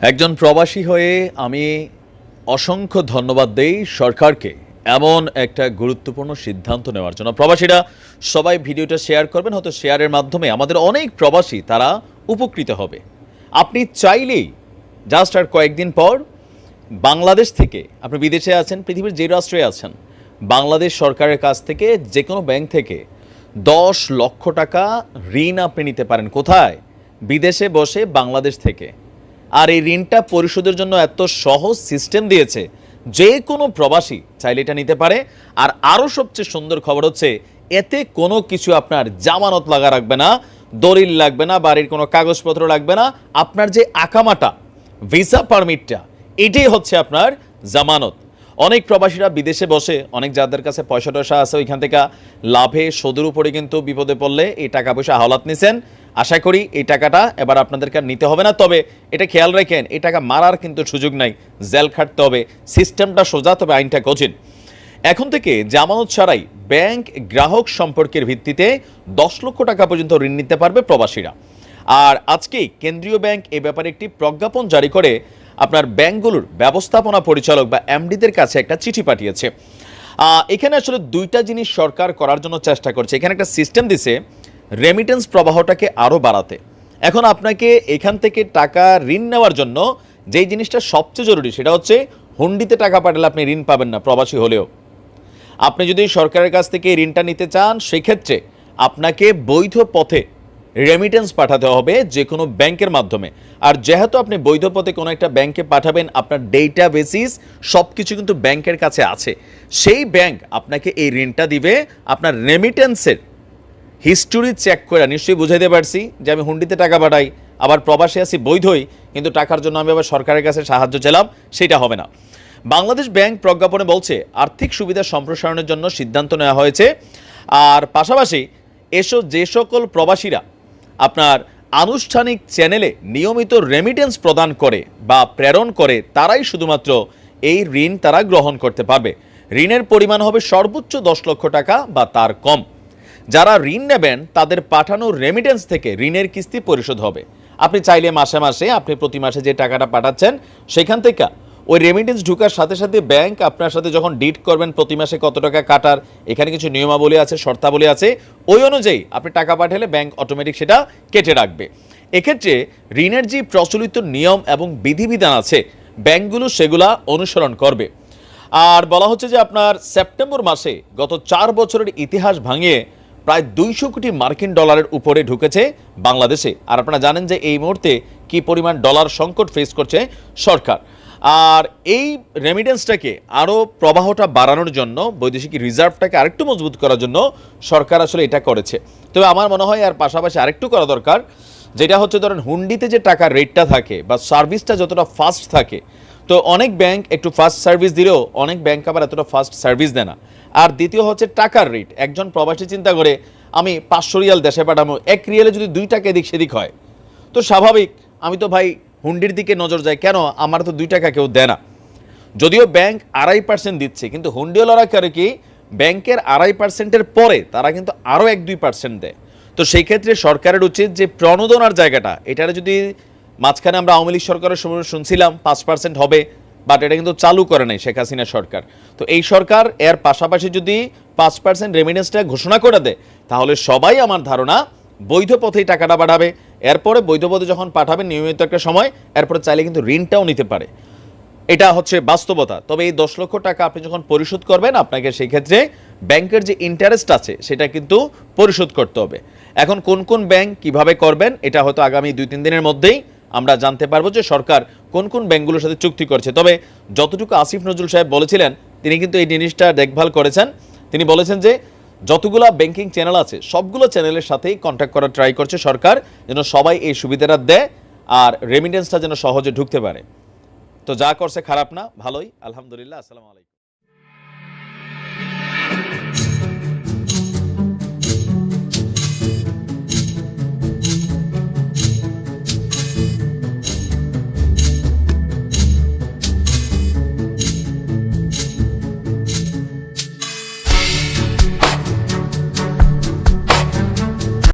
একজন প্রবাসী হয়ে আমি অসংখ্য ধন্যবাদ দেই সরকারকে এমন একটা গুরুত্বপূর্ণ সিদ্ধান্ত নেওয়ার জন্য। প্রবাসীরা সবাই ভিডিওটা শেয়ার করবেন, হয়তো শেয়ারের মাধ্যমে আমাদের অনেক প্রবাসী তারা উপকৃত হবে। আপনি চাইলেই জাস্ট আর কয়েকদিন পর বাংলাদেশ থেকে, আপনি বিদেশে আছেন, পৃথিবীর যে রাষ্ট্রে আছেন, বাংলাদেশ সরকারের কাছ থেকে যে কোনো ব্যাংক থেকে 10 লক্ষ টাকা ঋণ আপনি নিতে পারেন। কোথায়? বিদেশে বসে, বাংলাদেশ থেকে। আর এই ঋণটা পরিশোধের জন্য এত সহজ সিস্টেম দিয়েছে, যে কোনো প্রবাসী চাইলে এটা নিতে পারে। আর আরও সবচেয়ে সুন্দর খবর হচ্ছে, এতে কোনো কিছু আপনার জামানত লাগা রাখবে না, দলিল লাগবে না, বাড়ির কোনো কাগজপত্র লাগবে না। আপনার যে আকামাটা, ভিসা পারমিটটা, এটাই হচ্ছে আপনার জামানত। অনেক প্রবাসীরা বিদেশে বসে, অনেক যাদের কাছে পয়সা টয়সা আছে, ওইখান থেকে লাভে সুদের উপরে কিন্তু বিপদে পড়লে এই টাকা পয়সা হাওলাত নিছেন। আশা করি এই টাকাটা এবার আপনাদেরকে আর নিতে হবে না। তবে এটা খেয়াল রাখেন, এই টাকা মারার কিন্তু সুযোগ নাই, জেল খাটতে হবে। সিস্টেমটা সোজা, তবে আইনটা কঠিন। এখন থেকে জামানত ছাড়াই ব্যাংক গ্রাহক সম্পর্কের ভিত্তিতে 10 লক্ষ টাকা পর্যন্ত ঋণ নিতে পারবে প্রবাসীরা। আর আজকেই কেন্দ্রীয় ব্যাংক এ ব্যাপারে একটি প্রজ্ঞাপন জারি করে আপনার ব্যাংকগুলোর ব্যবস্থাপনা পরিচালক বা এমডিদের কাছে একটা চিঠি পাঠিয়েছে। এখানে আসলে দুইটা জিনিস সরকার করার জন্য চেষ্টা করছে। এখানে একটা সিস্টেম দিছে রেমিটেন্স প্রবাহটাকে আরও বাড়াতে। এখন আপনাকে এখান থেকে টাকা ঋণ নেওয়ার জন্য যেই জিনিসটা সবচেয়ে জরুরি, সেটা হচ্ছে হুন্ডিতে টাকা পাঠালে আপনি ঋণ পাবেন না প্রবাসী হলেও। আপনি যদি সরকারের কাছ থেকে ঋণটা নিতে চান, সেক্ষেত্রে আপনাকে বৈধ পথে রেমিটেন্স পাঠাতে হবে, যে কোনো ব্যাংকের মাধ্যমে। আর যেহেতু আপনি বৈধ পথে কোনো একটা ব্যাংকে পাঠাবেন, আপনার ডেটা বেসিস সব কিছু কিন্তু ব্যাংকের কাছে আছে। সেই ব্যাংক আপনাকে এই ঋণটা দিবে আপনার রেমিটেন্সের হিস্টোরি চেক করে। নিশ্চয়ই বুঝাইতে পারছি যে আমি হুন্ডিতে টাকা পাঠাই, আবার প্রবাসে আছি বৈধই, কিন্তু টাকার জন্য আমি আবার সরকারের কাছে সাহায্য চাইলাম, সেটা হবে না। বাংলাদেশ ব্যাংক প্রজ্ঞাপনে বলছে, আর্থিক সুবিধা সম্প্রসারণের জন্য সিদ্ধান্ত নেওয়া হয়েছে। আর পাশাপাশি যে সকল প্রবাসীরা আপনার আনুষ্ঠানিক চ্যানেলে নিয়মিত রেমিটেন্স প্রদান করে বা প্রেরণ করে, তারাই শুধুমাত্র এই ঋণ তারা গ্রহণ করতে পারবে। ঋণের পরিমাণ হবে সর্বোচ্চ 10 লক্ষ টাকা বা তার কম। যারা ঋণ নেবেন তাদের পাঠানো রেমিটেন্স থেকে ঋণের কিস্তি পরিশোধ হবে। আপনি চাইলে মাসে মাসে, আপনি প্রতি মাসে যে টাকাটা পাঠাচ্ছেন, সেখান থেকে ওই রেমিটেন্স ঢোকার সাথে সাথে ব্যাংক আপনার সাথে যখন ডিট করবেন প্রতি মাসে কত টাকা কাটার, এখানে কিছু নিয়মাবলী আছে, শর্তাবলী আছে, ওই অনুযায়ী আপনি টাকা পাঠালে ব্যাংক অটোমেটিক সেটা কেটে রাখবে। এক্ষেত্রে ঋণের যে প্রচলিত নিয়ম এবং বিধিবিধান আছে, ব্যাংকগুলো সেগুলা অনুসরণ করবে। আর বলা হচ্ছে যে আপনার সেপ্টেম্বর মাসে গত 4 বছরের ইতিহাস ভাঙিয়ে প্রায় 200 কোটি মার্কিন ডলারের উপরে ঢুকেছে বাংলাদেশে। আর আপনারা জানেন যে এই মুহূর্তে কি পরিমাণ ডলার সংকট ফেস করছে সরকার। আর এই রেমিটেন্সটাকে আরও প্রবাহটা বাড়ানোর জন্য, বৈদেশিক রিজার্ভটাকে আরেকটু মজবুত করার জন্য সরকার আসলে এটা করেছে। তবে আমার মনে হয় আর পাশাপাশি আরেকটু করা দরকার, যেটা হচ্ছে ধরেন হুন্ডিতে যে টাকার রেটটা থাকে বা সার্ভিসটা যতটা ফাস্ট থাকে, তো অনেক ব্যাংক একটু ফাস্ট সার্ভিস দিলেও অনেক ব্যাংক আবার এতটা ফাস্ট সার্ভিস দেয় না। আর দ্বিতীয় হচ্ছে টাকার রেট। একজন প্রবাসী চিন্তা করে, আমি 500 রিয়াল দেশে পাঠাবো, 1 রিয়ালে যদি 2 টাকা এদিক সেদিক হয়, তো স্বাভাবিক আমি তো ভাই হুন্ডির দিকে নজর যায়, কেন আমার তো 2 টাকা কেউ দেয় না। যদিও ব্যাংক 2.5% দিচ্ছে, কিন্তু হুন্ডিওয়ালারা করে কি, ব্যাংকের 2.5%-এর পরে তারা কিন্তু আরও 1-2% দেয়। তো সেই ক্ষেত্রে সরকারের উচিত যে প্রণোদনার জায়গাটা, এটারে যদি মাঝখানে আমরা আওয়ামী লীগ সরকারের সময় শুনছিলাম 5% হবে, বাট এটা কিন্তু চালু করে নাই শেখ হাসিনা সরকার। তো এই সরকার এর পাশাপাশি যদি 5% রেমিটেন্সটা ঘোষণা করে দেয়, তাহলে সবাই আমার ধারণা বৈধ পথেই টাকাটা পাঠাবে। এরপরে বৈধ পথে যখন পাঠাবে নিয়মিত একটা সময়, এরপরে চাইলে কিন্তু ঋণটাও নিতে পারে। এটা হচ্ছে বাস্তবতা। তবে এই 10 লক্ষ টাকা আপনি যখন পরিশোধ করবেন, আপনাকে সেই ক্ষেত্রে ব্যাংকের যে ইন্টারেস্ট আছে সেটা কিন্তু পরিশোধ করতে হবে। এখন কোন কোন ব্যাংক কিভাবে করবেন, এটা হয়তো আগামী 2-3 দিনের মধ্যেই আমরা জানতে পারবো যে সরকার কোন কোন ব্যাংকগুলোর সাথে চুক্তি করছে। তবে যতটুকু আসিফ নজরুল সাহেব বলেছিলেন, তিনি কিন্তু এই জিনিসটা দেখভাল করেছেন। তিনি বলেছেন যে যতগুলো ব্যাংকিং চ্যানেল আছে, সবগুলো চ্যানেলের সাথেই কন্ট্যাক্ট করার ট্রাই করছে সরকার, যেন সবাই এই সুবিধাটা দেয় আর রেমিটেন্সটা যেন সহজে ঢুকতে পারে। তো যা করছে খারাপ না, ভালোই, আলহামদুলিল্লাহ। আসসালামু আলাইকুম।